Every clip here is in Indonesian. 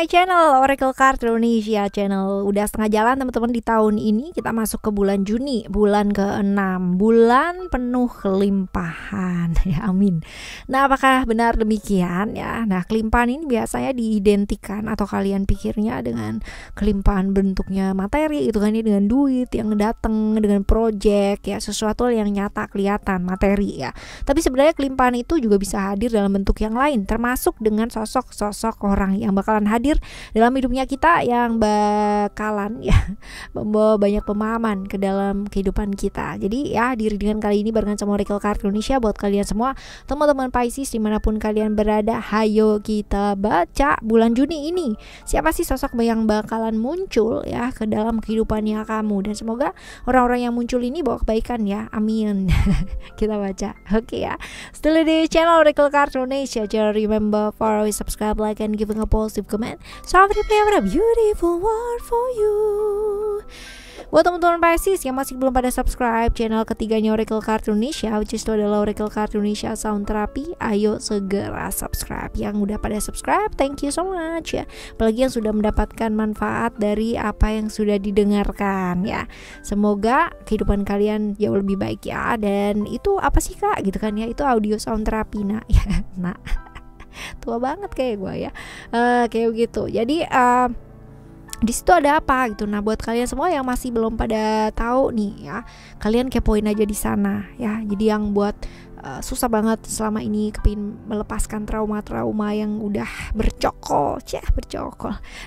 my channel Oracle Card Indonesia channel. Udah setengah jalan teman-teman di tahun ini. Kita masuk ke bulan Juni, bulan ke-6, bulan penuh kelimpahan. Ya amin. Nah, apakah benar demikian ya? Nah, kelimpahan ini biasanya diidentikan atau kalian pikirnya dengan kelimpahan bentuknya materi gitu kan ya, dengan duit yang datang, dengan project ya, sesuatu yang nyata kelihatan materi ya. Tapi sebenarnya kelimpahan itu juga bisa hadir dalam bentuk yang lain, termasuk dengan sosok-sosok orang yang bakalan hadir dalam hidupnya kita, yang bakalan ya membawa banyak pemahaman ke dalam kehidupan kita. Jadi ya, di readingan kali ini barengan sama Oracle Card Indonesia buat kalian semua teman-teman Pisces dimanapun kalian berada. Hayo kita baca bulan Juni ini, siapa sih sosok yang bakalan muncul ya ke dalam kehidupannya kamu, dan semoga orang-orang yang muncul ini bawa kebaikan ya, amin. Kita baca, oke ya. Still di channel Oracle Card Indonesia, just remember follow, subscribe, like, and giving a positive comment. So I have a beautiful world for you. Buat teman-teman Pisces yang masih belum pada subscribe channel ketiganya Oracle Card Indonesia, which is itu adalah Oracle Card Indonesia Sound Therapy, ayo segera subscribe. Yang udah pada subscribe, thank you so much ya. Apalagi yang sudah mendapatkan manfaat dari apa yang sudah didengarkan ya. Semoga kehidupan kalian jauh lebih baik ya. Dan itu apa sih kak gitu kan ya, itu audio sound therapy nak ya. Nah, tua banget kayak gue ya, kayak begitu. Jadi di situ ada apa gitu. Nah, buat kalian semua yang masih belum pada tahu nih ya, kalian kepoin aja di sana ya. Jadi yang buat susah banget selama ini kepin melepaskan trauma-trauma yang udah bercokol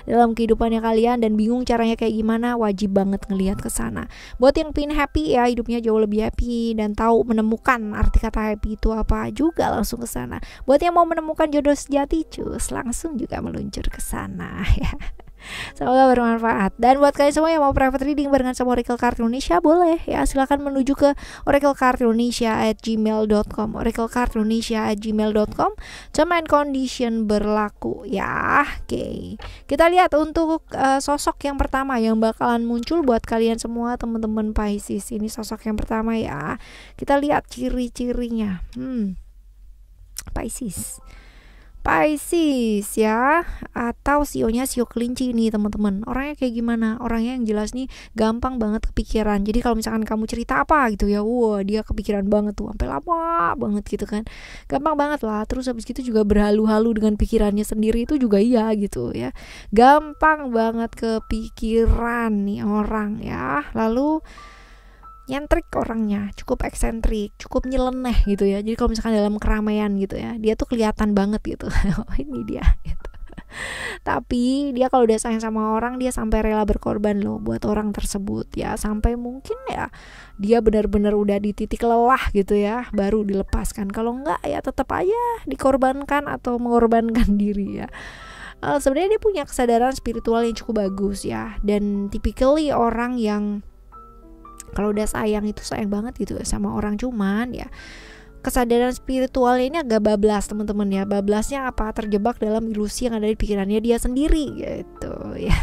dalam kehidupannya kalian dan bingung caranya kayak gimana, wajib banget ngelihat ke sana. Buat yang pin happy ya, hidupnya jauh lebih happy dan tahu menemukan arti kata happy itu apa, juga langsung ke sana. Buat yang mau menemukan jodoh sejati, cus langsung juga meluncur ke sana ya. Semoga bermanfaat. Dan buat kalian semua yang mau private reading barengan sama Oracle Card Indonesia, boleh ya, silahkan menuju ke oraclecardindonesia@gmail.com, oraclecardindonesia@gmail.com. Term and condition berlaku ya. Oke. Kita lihat untuk sosok yang pertama yang bakalan muncul buat kalian semua teman-teman Pisces. Ini sosok yang pertama ya. Kita lihat ciri-cirinya. Pisces ya, atau sionya sio kelinci nih teman-teman. Orangnya kayak gimana? Orangnya yang jelas nih gampang banget kepikiran. Jadi kalau misalkan kamu cerita apa gitu ya, wah dia kepikiran banget tuh sampai lama banget gitu kan. Gampang banget lah. Terus habis gitu juga berhalu-halu dengan pikirannya sendiri, itu juga iya gitu ya. Gampang banget kepikiran nih orang ya. Lalu nyentrik orangnya, cukup eksentrik, cukup nyeleneh gitu ya. Jadi kalau misalkan dalam keramaian gitu ya, dia tuh kelihatan banget gitu. Oh ini dia gitu. Tapi dia kalau udah sayang sama orang, dia sampai rela berkorban loh buat orang tersebut ya. Sampai mungkin ya dia benar-benar udah di titik lelah gitu ya, baru dilepaskan. Kalau enggak ya tetap aja dikorbankan atau mengorbankan diri ya. Sebenarnya dia punya kesadaran spiritual yang cukup bagus ya. Dan typically orang yang kalau udah sayang itu sayang banget gitu sama orang, cuman ya kesadaran spiritualnya ini agak bablas teman-teman ya. Bablasnya apa? Terjebak dalam ilusi yang ada di pikirannya dia sendiri gitu ya.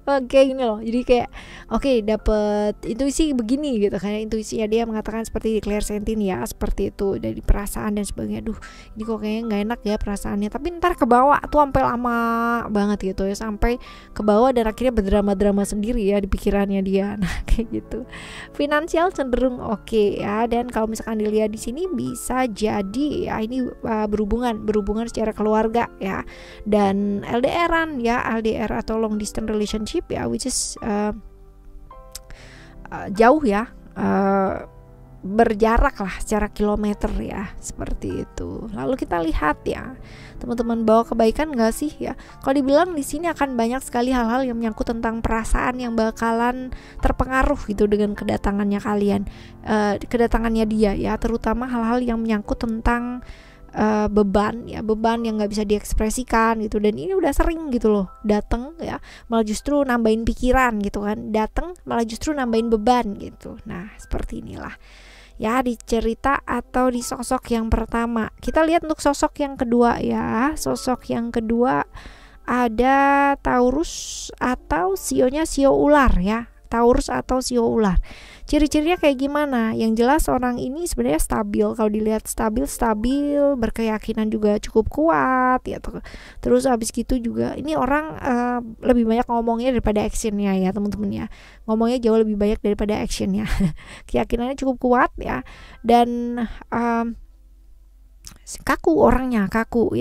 Oke gini loh, jadi kayak oke, dapet intuisi begini gitu kan, intuisinya dia mengatakan seperti di clairsentin ya, seperti itu dari perasaan dan sebagainya. Duh ini kok kayaknya nggak enak ya perasaannya, tapi ntar kebawa tuh sampai lama banget gitu ya, sampai kebawa dan akhirnya berdrama-drama sendiri ya di pikirannya dia. Nah kayak gitu. Finansial cenderung oke ya, dan kalau misalkan dilihat di sini bisa jadi ya ini berhubungan secara keluarga ya, dan LDRan ya, LDR atau long distance relationship ya, which is jauh ya, berjarak lah secara kilometer ya, seperti itu. Lalu kita lihat ya teman-teman, bawa kebaikan gak sih ya? Kalau dibilang di sini akan banyak sekali hal-hal yang menyangkut tentang perasaan yang bakalan terpengaruh gitu dengan kedatangannya kalian, kedatangannya dia ya, terutama hal-hal yang menyangkut tentang beban yang nggak bisa diekspresikan gitu. Dan ini udah sering gitu loh dateng ya, malah justru nambahin pikiran gitu kan, dateng malah justru nambahin beban gitu. Nah seperti inilah ya di cerita atau di sosok yang pertama. Kita lihat untuk sosok yang kedua ya. Sosok yang kedua ada Taurus atau sionya sio ular ya. Taurus atau sio ular. Ciri-cirinya kayak gimana? Yang jelas orang ini sebenarnya stabil. Kalau dilihat stabil, berkeyakinan juga cukup kuat ya. Terus habis gitu juga ini orang lebih banyak ngomongnya daripada actionnya ya teman-teman ya. Ngomongnya jauh lebih banyak daripada actionnya. Keyakinannya cukup kuat ya. Dan kaku orangnya, kaku.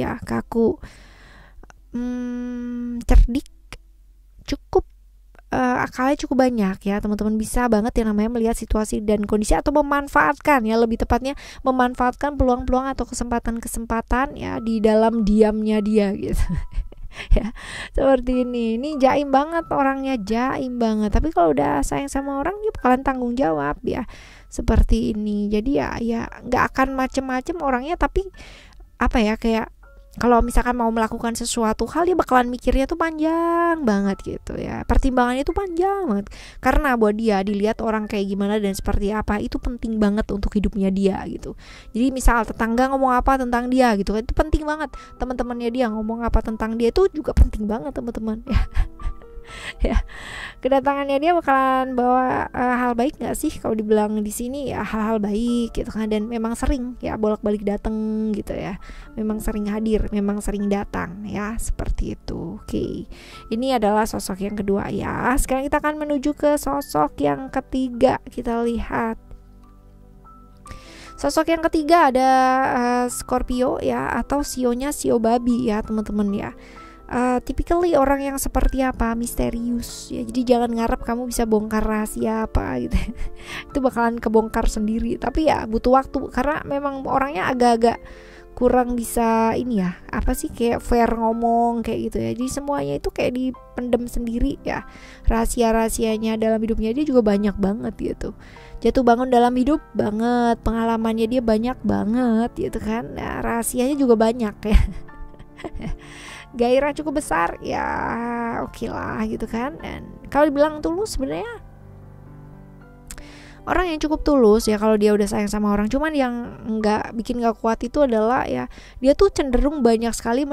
Cerdik, cukup akalnya cukup banyak ya teman-teman, bisa banget yang namanya melihat situasi dan kondisi atau memanfaatkan ya, lebih tepatnya memanfaatkan peluang-peluang atau kesempatan-kesempatan ya di dalam diamnya dia gitu. Ya seperti ini jaim banget orangnya, jaim banget, tapi kalau udah sayang sama orang dia bakalan tanggung jawab ya, seperti ini. Jadi ya nggak akan macem-macem orangnya, tapi apa ya, kayak kalau misalkan mau melakukan sesuatu hal dia bakalan mikirnya tuh panjang banget gitu ya, pertimbangannya tuh panjang banget, karena buat dia dilihat orang kayak gimana dan seperti apa itu penting banget untuk hidupnya dia gitu. Jadi misal tetangga ngomong apa tentang dia gitu kan, itu penting banget. Teman-temannya dia ngomong apa tentang dia itu juga penting banget teman-teman ya. Ya, kedatangannya dia bakalan bawa hal baik nggak sih? Kalau dibilang di sini ya hal-hal baik gitu kan, dan memang sering ya bolak-balik datang gitu ya, memang sering hadir, memang sering datang ya, seperti itu. Oke, ini adalah sosok yang kedua ya. Sekarang kita akan menuju ke sosok yang ketiga. Kita lihat sosok yang ketiga ada Scorpio ya, atau sionya sio babi ya teman-teman ya. Typically orang yang seperti apa, misterius ya, jadi jangan ngarep kamu bisa bongkar rahasia apa gitu. Itu bakalan kebongkar sendiri, tapi ya butuh waktu karena memang orangnya agak-agak kurang bisa ini ya, apa sih, kayak fair ngomong kayak gitu ya. Jadi semuanya itu kayak dipendem sendiri ya, rahasia-rahasianya dalam hidupnya dia juga banyak banget gitu. Jatuh bangun dalam hidup banget, pengalamannya dia banyak banget gitu kan. Nah, rahasianya juga banyak ya. Gairah cukup besar ya, oke lah gitu kan. Dan kalau dibilang tulus, sebenarnya orang yang cukup tulus ya kalau dia udah sayang sama orang. Cuman yang bikin nggak kuat itu adalah ya dia tuh cenderung banyak sekali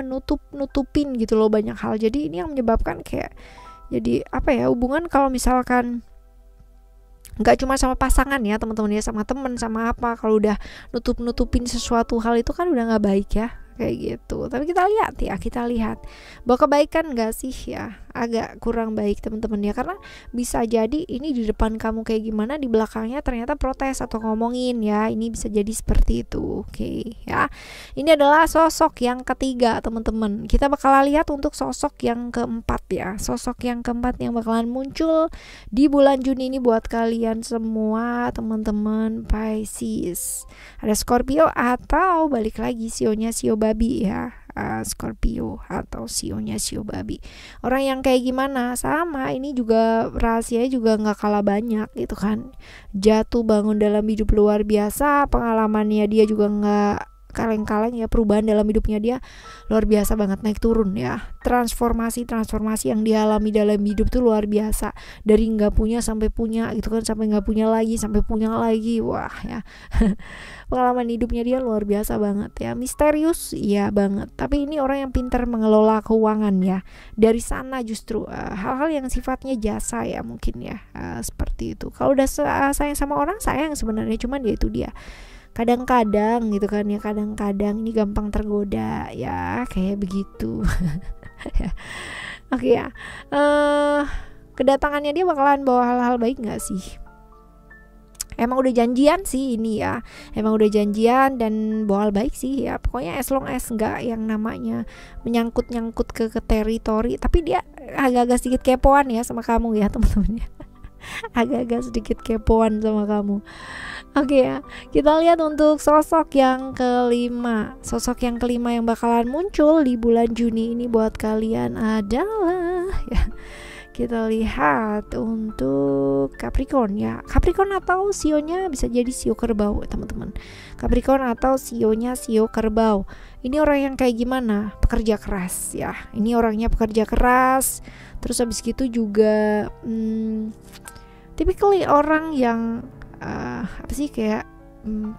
nutupin gitu loh banyak hal. Jadi ini yang menyebabkan kayak jadi apa ya, hubungan kalau misalkan nggak cuma sama pasangan ya teman-teman ya, sama temen, sama apa, kalau udah nutupin sesuatu hal itu kan udah nggak baik ya, kayak gitu. Tapi kita lihat bahwa kebaikan nggak sih ya, agak kurang baik teman-teman ya, karena bisa jadi ini di depan kamu kayak gimana, di belakangnya ternyata protes atau ngomongin ya, ini bisa jadi seperti itu. Oke ya, ini adalah sosok yang ketiga teman-teman. Kita bakal lihat untuk sosok yang keempat ya, sosok yang keempat yang bakalan muncul di bulan Juni ini buat kalian semua teman-teman Pisces. Ada Scorpio atau balik lagi sionya sio babi ya, Scorpio atau sionya sio babi. Orang yang kayak gimana, sama ini juga rahasianya juga nggak kalah banyak gitu kan. Jatuh bangun dalam hidup luar biasa, pengalamannya dia juga nggak kaleng-kaleng ya, perubahan dalam hidupnya dia luar biasa banget, naik turun ya, transformasi yang dialami dalam hidup tuh luar biasa, dari nggak punya sampai punya gitu kan, sampai nggak punya lagi sampai punya lagi, wah ya. Pengalaman hidupnya dia luar biasa banget ya, misterius ya banget, tapi ini orang yang pintar mengelola keuangan ya. Dari sana justru hal-hal yang sifatnya jasa ya mungkin ya, seperti itu. Kalau udah sayang sama orang, sayang sebenarnya, cuman ya itu dia kadang-kadang gitu kan ya, kadang-kadang ini gampang tergoda ya, kayak begitu. Oke ya, kedatangannya dia bakalan bawa hal-hal baik nggak sih? Emang udah janjian sih ini ya, emang udah janjian dan bawa hal baik sih ya. Pokoknya as long as nggak yang namanya menyangkut-nyangkut ke teritori, tapi dia agak-agak sedikit kepoan ya sama kamu ya teman-teman. Agak-agak sedikit kepoan sama kamu. Oke ya, kita lihat untuk sosok yang kelima. Sosok yang kelima yang bakalan muncul di bulan Juni ini buat kalian adalah ya, kita lihat untuk Capricorn ya. Capricorn atau sionya bisa jadi sio kerbau teman-teman. Capricorn atau sionya sio kerbau. Ini orang yang kayak gimana? Pekerja keras ya. Ini orangnya pekerja keras. Terus habis gitu juga typically orang yang apa sih, kayak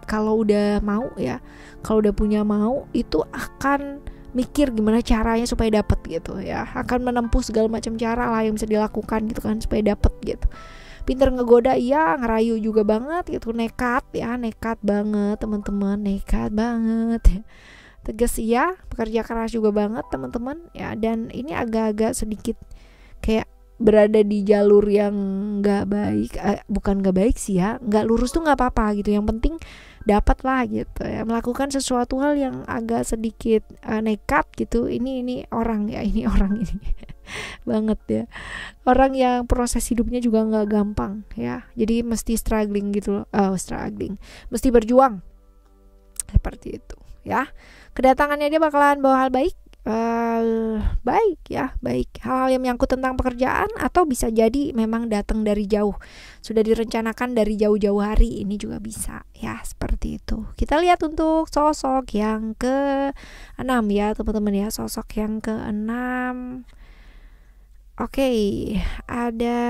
kalau udah mau ya, kalau udah punya mau itu akan mikir gimana caranya supaya dapat gitu ya, akan menempuh segala macam cara lah yang bisa dilakukan gitu kan supaya dapat gitu. pinter ngegoda, iya, ngerayu juga banget gitu, nekat ya, nekat banget teman-teman, nekat banget. Tegas iya, pekerja keras juga banget teman-teman ya, dan ini agak-agak sedikit kayak berada di jalur yang nggak baik, bukan nggak baik sih ya, nggak lurus tuh nggak apa-apa gitu, yang penting dapat lah gitu ya, melakukan sesuatu hal yang agak sedikit nekat gitu. Ini orang ya, ini orang ini banget ya, orang yang proses hidupnya juga nggak gampang ya, jadi mesti struggling gitu loh, struggling, mesti berjuang seperti itu ya. Kedatangannya dia bakalan bawa hal baik, baik ya, baik, hal yang menyangkut tentang pekerjaan, atau bisa jadi memang datang dari jauh, sudah direncanakan dari jauh-jauh hari, ini juga bisa ya, seperti itu. Kita lihat untuk sosok yang ke-6 ya teman-teman ya, sosok yang ke-6. Oke, ada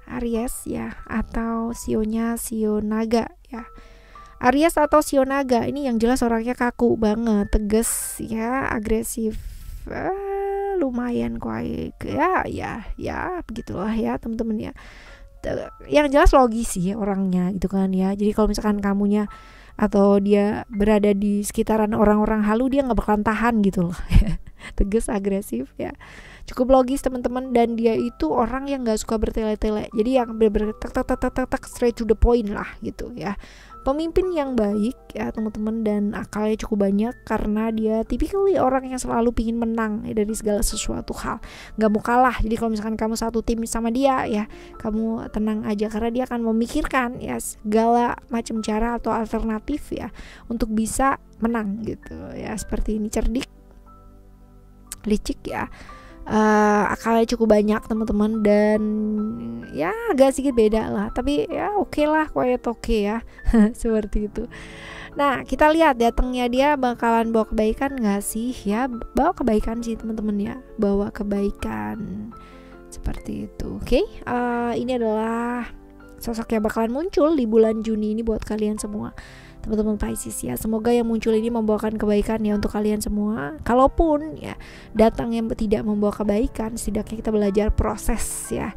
Aries ya, atau sionya Sio Naga ya. Aries atau Sio Naga ini yang jelas orangnya kaku banget, tegas ya, agresif, lumayan kuat ya begitulah ya teman-teman ya. Yang jelas logis sih orangnya gitu kan ya. Jadi kalau misalkan kamunya atau dia berada di sekitaran orang-orang halu, dia nggak bakalan tahan gitu loh. Tegas, agresif ya, cukup logis teman-teman, dan dia itu orang yang nggak suka bertele-tele, jadi yang bener-bener tak straight to the point lah gitu ya. Pemimpin yang baik ya teman-teman, dan akalnya cukup banyak karena dia typically orang yang selalu pingin menang ya, dari segala sesuatu hal, nggak mau kalah. Jadi kalau misalkan kamu satu tim sama dia ya, kamu tenang aja karena dia akan memikirkan ya segala macam cara atau alternatif ya untuk bisa menang gitu ya. Seperti ini, cerdik, licik ya, akalnya cukup banyak teman-teman, dan ya agak sedikit beda lah, tapi ya oke lah, quiet oke ya. Seperti itu. Nah, kita lihat datangnya dia bakalan bawa kebaikan gak sih ya? Bawa kebaikan sih teman-teman ya, bawa kebaikan seperti itu. Oke, ini adalah sosok yang bakalan muncul di bulan Juni ini buat kalian semua teman-teman Pisces ya. Semoga yang muncul ini membawakan kebaikan ya untuk kalian semua. Kalaupun ya datang yang tidak membawa kebaikan, setidaknya kita belajar proses ya,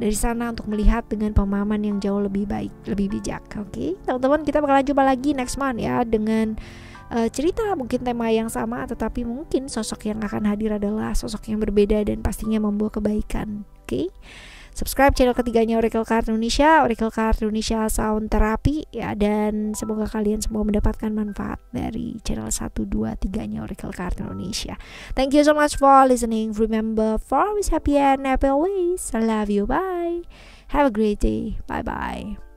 dari sana untuk melihat dengan pemahaman yang jauh lebih baik, lebih bijak. Oke, teman-teman, kita bakalan jumpa lagi next month ya dengan cerita mungkin tema yang sama, tetapi mungkin sosok yang akan hadir adalah sosok yang berbeda dan pastinya membawa kebaikan. Oke. Subscribe channel ketiganya Oracle Card Indonesia, Oracle Card Indonesia Sound Therapy ya, dan semoga kalian semua mendapatkan manfaat dari channel 1, 2, 3-nya Oracle Card Indonesia. Thank you so much for listening. Remember, for always happy and happy always. I love you. Bye. Have a great day. Bye bye.